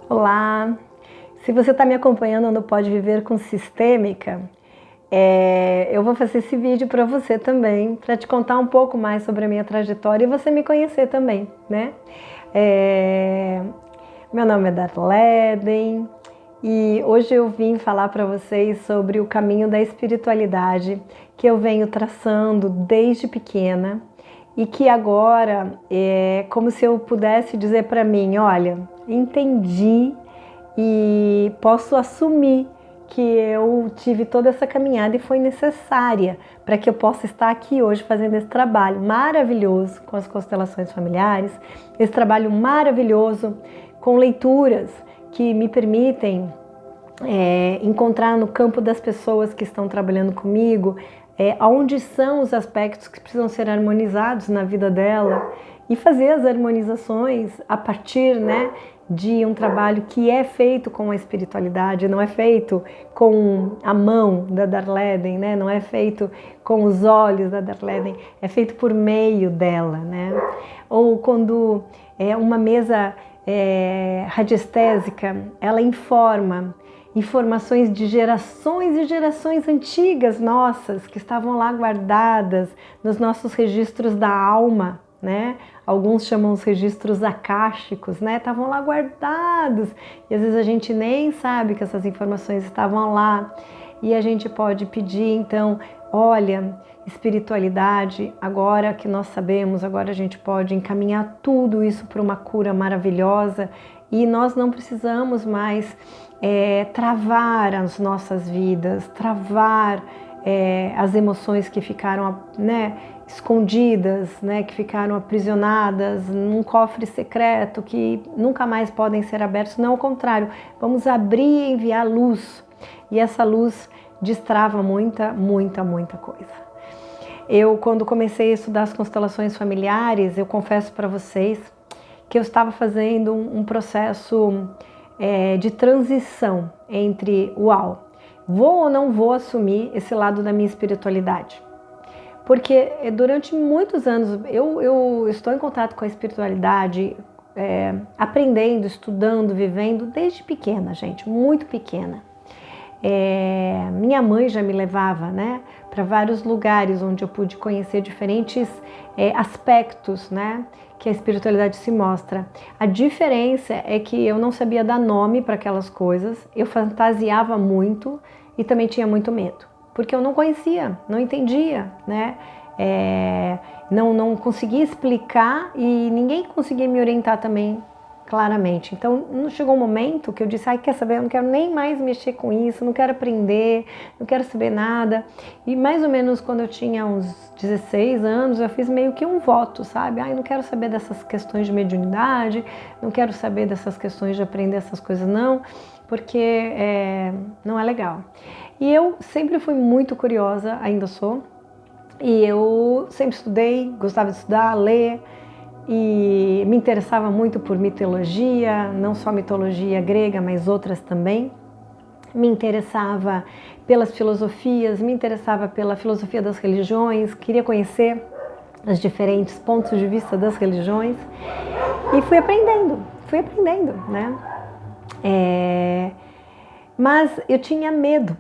Olá! Se você está me acompanhando no Pode Viver com Sistêmica, eu vou fazer esse vídeo para você também, para te contar um pouco mais sobre a minha trajetória e você me conhecer também, né? Meu nome é Darleden e hoje eu vim falar para vocês sobre o caminho da espiritualidade que eu venho traçando desde pequena e que agora é como se eu pudesse dizer para mim, olha, entendi e posso assumir que eu tive toda essa caminhada e foi necessária para que eu possa estar aqui hoje fazendo esse trabalho maravilhoso com as constelações familiares, esse trabalho maravilhoso com leituras que me permitem encontrar no campo das pessoas que estão trabalhando comigo onde são os aspectos que precisam ser harmonizados na vida dela e fazer as harmonizações a partir, de um trabalho que é feito com a espiritualidade, não é feito com a mão da Darleden, não é feito com os olhos da Darleden, é feito por meio dela, Ou quando uma mesa radiestésica, ela informa informações de gerações e gerações antigas nossas, que estavam lá guardadas nos nossos registros da alma, Alguns chamam os registros akáshicos, estavam lá guardados e às vezes a gente nem sabe que essas informações estavam lá e a gente pode pedir, então, olha, espiritualidade, agora que nós sabemos, agora a gente pode encaminhar tudo isso para uma cura maravilhosa e nós não precisamos mais travar as nossas vidas, travar as emoções que ficaram, escondidas, que ficaram aprisionadas num cofre secreto que nunca mais podem ser abertos. Não, ao contrário, vamos abrir e enviar luz. E essa luz destrava muita coisa. Eu, quando comecei a estudar as constelações familiares, eu confesso para vocês que eu estava fazendo um processo de transição entre, vou ou não vou assumir esse lado da minha espiritualidade? Porque durante muitos anos eu estou em contato com a espiritualidade, aprendendo, estudando, vivendo desde pequena, gente, muito pequena. Minha mãe já me levava, para vários lugares onde eu pude conhecer diferentes aspectos, que a espiritualidade se mostra. A diferença é que eu não sabia dar nome para aquelas coisas, eu fantasiava muito e também tinha muito medo. Porque eu não conhecia, não entendia, não conseguia explicar e ninguém conseguia me orientar também claramente. Então chegou um momento que eu disse, quer saber, eu não quero nem mais mexer com isso, não quero aprender, não quero saber nada. E mais ou menos quando eu tinha uns 16 anos, eu fiz meio que um voto, sabe? Eu não quero saber dessas questões de mediunidade, não quero saber dessas questões de aprender essas coisas não, porque não é legal. E eu sempre fui muito curiosa, ainda sou, e eu sempre estudei, gostava de estudar, ler, e me interessava muito por mitologia, não só mitologia grega, mas outras também. Me interessava pelas filosofias, me interessava pela filosofia das religiões, queria conhecer os diferentes pontos de vista das religiões, e fui aprendendo, Mas eu tinha medo,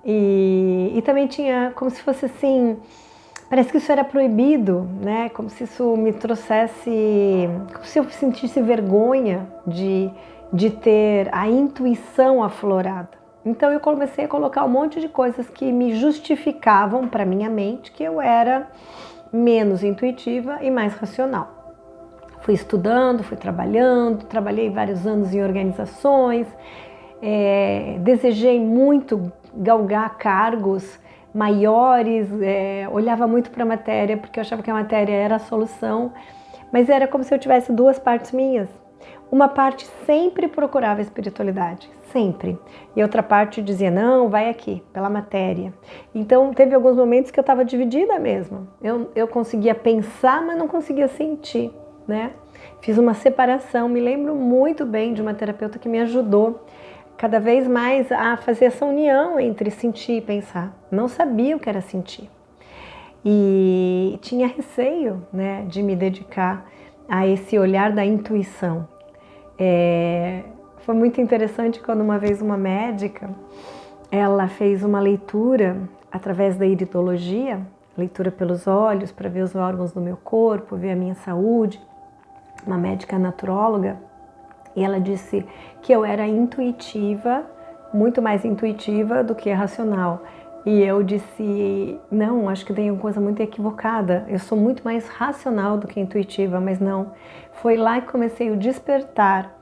E também tinha como se fosse assim, parece que isso era proibido, como se isso me trouxesse, como se eu sentisse vergonha de ter a intuição aflorada. Então eu comecei a colocar um monte de coisas que me justificavam para minha mente que eu era menos intuitiva e mais racional. Fui estudando, fui trabalhando, trabalhei vários anos em organizações, desejei muito galgar cargos maiores, olhava muito para a matéria, porque eu achava que a matéria era a solução, mas era como se eu tivesse duas partes minhas. Uma parte sempre procurava a espiritualidade, sempre. E outra parte dizia, não, vai aqui, pela matéria. Então teve alguns momentos que eu estava dividida mesmo. Eu conseguia pensar, mas não conseguia sentir, Fiz uma separação, me lembro muito bem de uma terapeuta que me ajudou cada vez mais a fazer essa união entre sentir e pensar. Não sabia o que era sentir. E tinha receio, de me dedicar a esse olhar da intuição. Foi muito interessante quando uma vez uma médica, ela fez uma leitura através da iridologia, leitura pelos olhos para ver os órgãos do meu corpo, ver a minha saúde, uma médica naturóloga, e ela disse que eu era intuitiva, muito mais intuitiva do que racional. E eu disse, não, acho que tem uma coisa muito equivocada, eu sou muito mais racional do que intuitiva, mas não. Foi lá que comecei o despertar.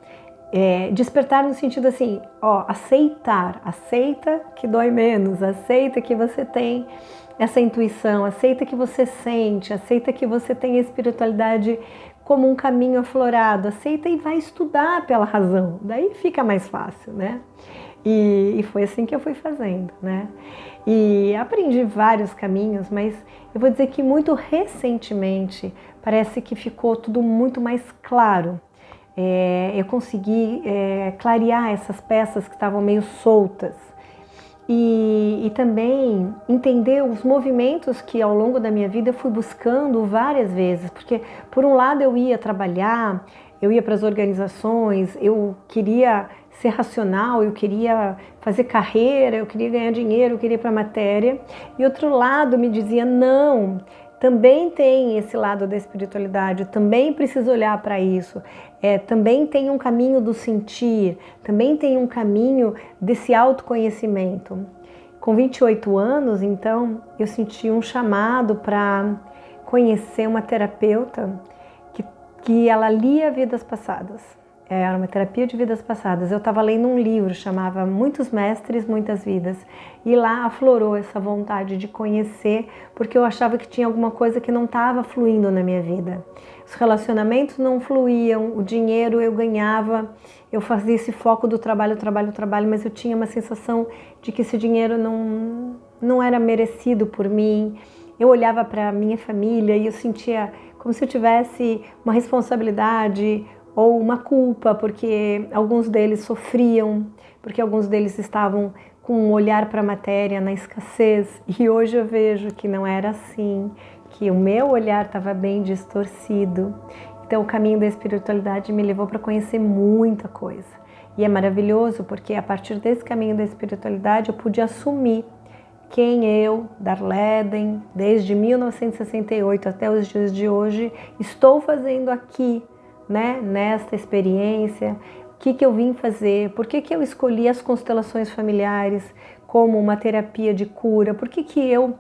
Despertar no sentido assim, aceitar, aceita que dói menos, aceita que você tem essa intuição, aceita que você sente, aceita que você tem a espiritualidade como um caminho aflorado, aceita e vai estudar pela razão, daí fica mais fácil, né? E foi assim que eu fui fazendo, né? E aprendi vários caminhos, mas eu vou dizer que muito recentemente parece que ficou tudo muito mais claro. Eu consegui clarear essas peças que estavam meio soltas e também entender os movimentos que ao longo da minha vida eu fui buscando várias vezes, porque por um lado eu ia trabalhar, eu ia para as organizações, eu queria ser racional, eu queria fazer carreira, eu queria ganhar dinheiro, eu queria ir para a matéria, e outro lado me dizia, não, também tem esse lado da espiritualidade, eu também preciso olhar para isso, também tem um caminho do sentir, também tem um caminho desse autoconhecimento. Com 28 anos, então, eu senti um chamado para conhecer uma terapeuta que ela lia vidas passadas. Era uma terapia de vidas passadas. Eu estava lendo um livro, chamava Muitos Mestres, Muitas Vidas. E lá aflorou essa vontade de conhecer, porque eu achava que tinha alguma coisa que não estava fluindo na minha vida. Os relacionamentos não fluíam, o dinheiro eu ganhava, eu fazia esse foco do trabalho, mas eu tinha uma sensação de que esse dinheiro não era merecido por mim. Eu olhava para a minha família e eu sentia como se eu tivesse uma responsabilidade ou uma culpa, porque alguns deles sofriam, porque alguns deles estavam com um olhar para a matéria na escassez, e hoje eu vejo que não era assim, que o meu olhar estava bem distorcido. Então o caminho da espiritualidade me levou para conhecer muita coisa, e é maravilhoso porque a partir desse caminho da espiritualidade eu pude assumir quem eu, Darleden, desde 1968 até os dias de hoje, estou fazendo aqui, né, nesta experiência, o que eu vim fazer, por que eu escolhi as constelações familiares como uma terapia de cura, por que eu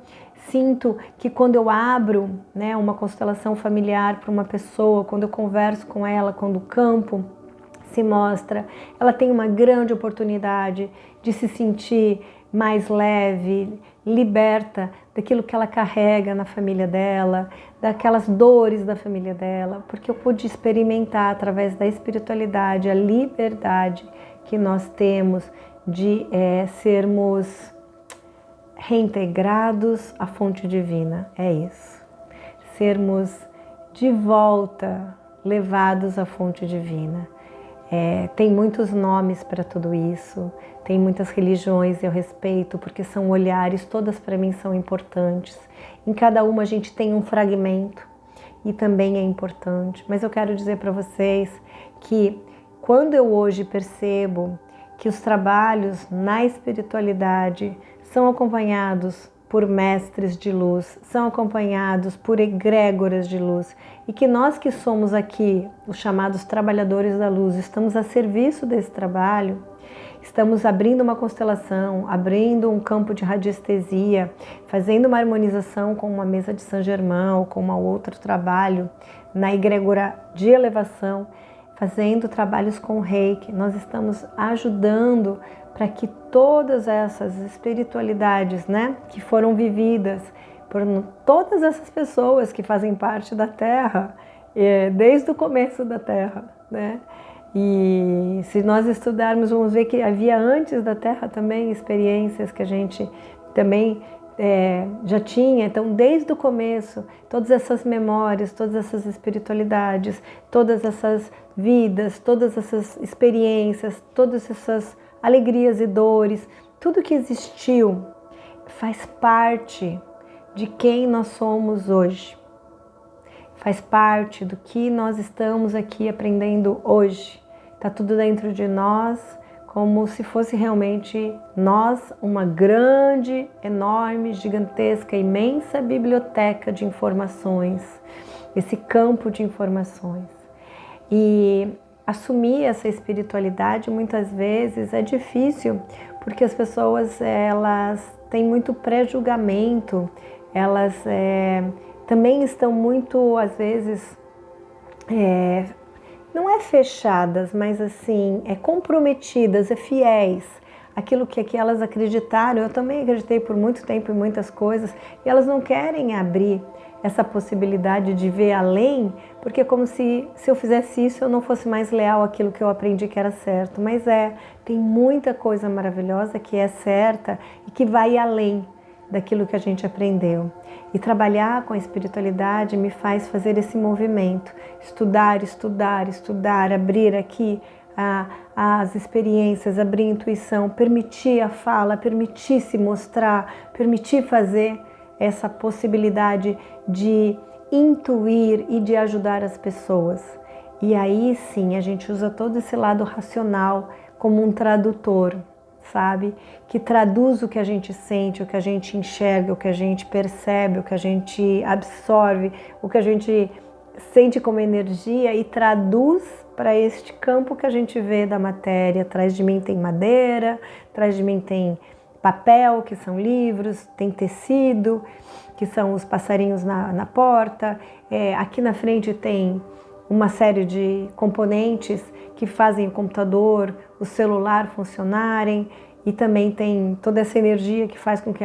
sinto que quando eu abro, né, uma constelação familiar para uma pessoa, quando eu converso com ela, quando o campo se mostra, ela tem uma grande oportunidade de se sentir mais leve, liberta daquilo que ela carrega na família dela, daquelas dores da família dela, porque eu pude experimentar através da espiritualidade a liberdade que nós temos de sermos reintegrados à fonte divina, é isso. Sermos de volta levados à fonte divina. Tem muitos nomes para tudo isso, tem muitas religiões, eu respeito, porque são olhares, todas para mim são importantes. Em cada uma a gente tem um fragmento e também é importante. Mas eu quero dizer para vocês que quando eu hoje percebo que os trabalhos na espiritualidade são acompanhados por mestres de luz, são acompanhados por egrégoras de luz, e que nós que somos aqui, os chamados trabalhadores da luz, estamos a serviço desse trabalho, estamos abrindo uma constelação, abrindo um campo de radiestesia, fazendo uma harmonização com uma mesa de Saint Germain ou com um outro trabalho na egrégora de elevação, fazendo trabalhos com Reiki, nós estamos ajudando para que todas essas espiritualidades, né, que foram vividas por todas essas pessoas que fazem parte da Terra, desde o começo da Terra, né? E se nós estudarmos, vamos ver que havia antes da Terra também experiências que a gente também já tinha. Então, desde o começo, todas essas memórias, todas essas espiritualidades, todas essas vidas, todas essas experiências, todas essas alegrias e dores, tudo que existiu faz parte de quem nós somos hoje. Faz parte do que nós estamos aqui aprendendo hoje. Está tudo dentro de nós, como se fosse realmente nós, uma grande, enorme, gigantesca, imensa biblioteca de informações, esse campo de informações. E assumir essa espiritualidade muitas vezes é difícil, porque as pessoas elas têm muito pré-julgamento, elas também estão muito, às vezes, não é fechadas, mas assim, comprometidas, fiéis. Aquilo que elas acreditaram, eu também acreditei por muito tempo em muitas coisas, e elas não querem abrir essa possibilidade de ver além, porque é como se eu fizesse isso eu não fosse mais leal àquilo que eu aprendi que era certo. Mas tem muita coisa maravilhosa que é certa e que vai além daquilo que a gente aprendeu. E trabalhar com a espiritualidade me faz fazer esse movimento, estudar, estudar, estudar, abrir aqui as experiências, abrir a intuição, permitir a fala, permitir se mostrar, permitir fazer essa possibilidade de intuir e de ajudar as pessoas. E aí sim a gente usa todo esse lado racional como um tradutor, sabe? Que traduz o que a gente sente, o que a gente enxerga, o que a gente percebe, o que a gente absorve, o que a gente sente como energia e traduz para este campo que a gente vê da matéria. Atrás de mim tem madeira, atrás de mim tem papel, que são livros, tem tecido, que são os passarinhos na porta. Aqui na frente tem uma série de componentes que fazem o computador, o celular funcionarem, e também tem toda essa energia que faz com que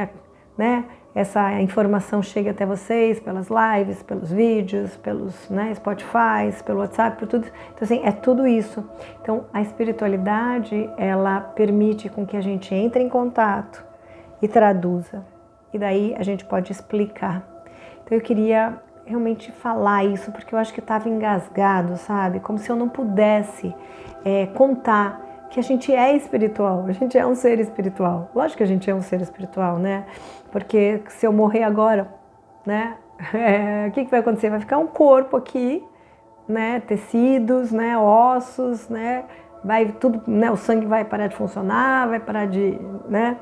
essa informação chegue até vocês pelas lives, pelos vídeos, pelos Spotify, pelo WhatsApp, por tudo. Então assim, é tudo isso. Então a espiritualidade, ela permite com que a gente entre em contato e traduza. E daí a gente pode explicar. Então eu queria realmente falar isso, porque eu acho que estava engasgado, sabe? Como se eu não pudesse contar que a gente é espiritual, a gente é um ser espiritual. Lógico que a gente é um ser espiritual, né? Porque se eu morrer agora, né? O que vai acontecer? Vai ficar um corpo aqui, né? Tecidos, né? Ossos, né? Vai tudo, né? O sangue vai parar de funcionar, vai parar de, né?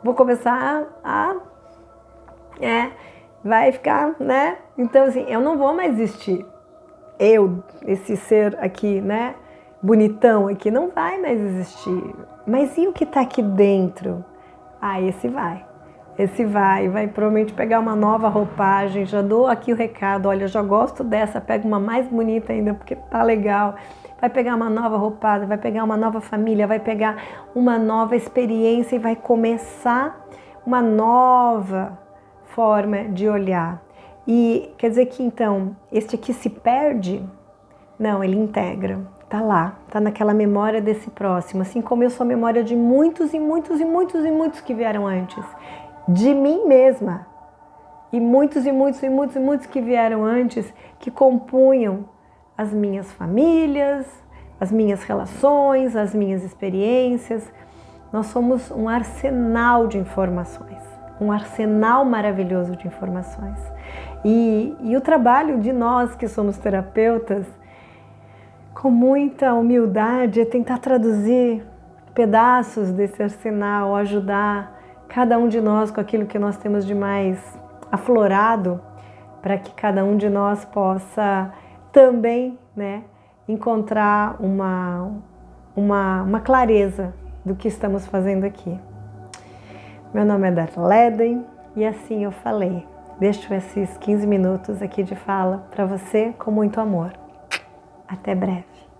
Vou começar vai ficar, né? Então assim, eu não vou mais existir. Eu, esse ser aqui, né? Bonitão aqui, não vai mais existir. Mas e o que está aqui dentro? Esse vai. Esse vai provavelmente pegar uma nova roupagem. Já dou aqui o recado, olha, eu já gosto dessa, pega uma mais bonita ainda, porque tá legal. Vai pegar uma nova roupagem, vai pegar uma nova família, vai pegar uma nova experiência e vai começar uma nova forma de olhar. E quer dizer que então, este aqui se perde? Não, ele integra. Tá lá, tá naquela memória desse próximo, assim como eu sou a memória de muitos e muitos e muitos e muitos que vieram antes, de mim mesma, e muitos e muitos e muitos e muitos que vieram antes, que compunham as minhas famílias, as minhas relações, as minhas experiências. Nós somos um arsenal de informações, um arsenal maravilhoso de informações. E o trabalho de nós que somos terapeutas, com muita humildade, é tentar traduzir pedaços desse arsenal, ajudar cada um de nós com aquilo que nós temos de mais aflorado, para que cada um de nós possa também, né, encontrar uma clareza do que estamos fazendo aqui. Meu nome é Darleden e assim eu falei. Deixo esses 15 minutos aqui de fala para você com muito amor. Até breve.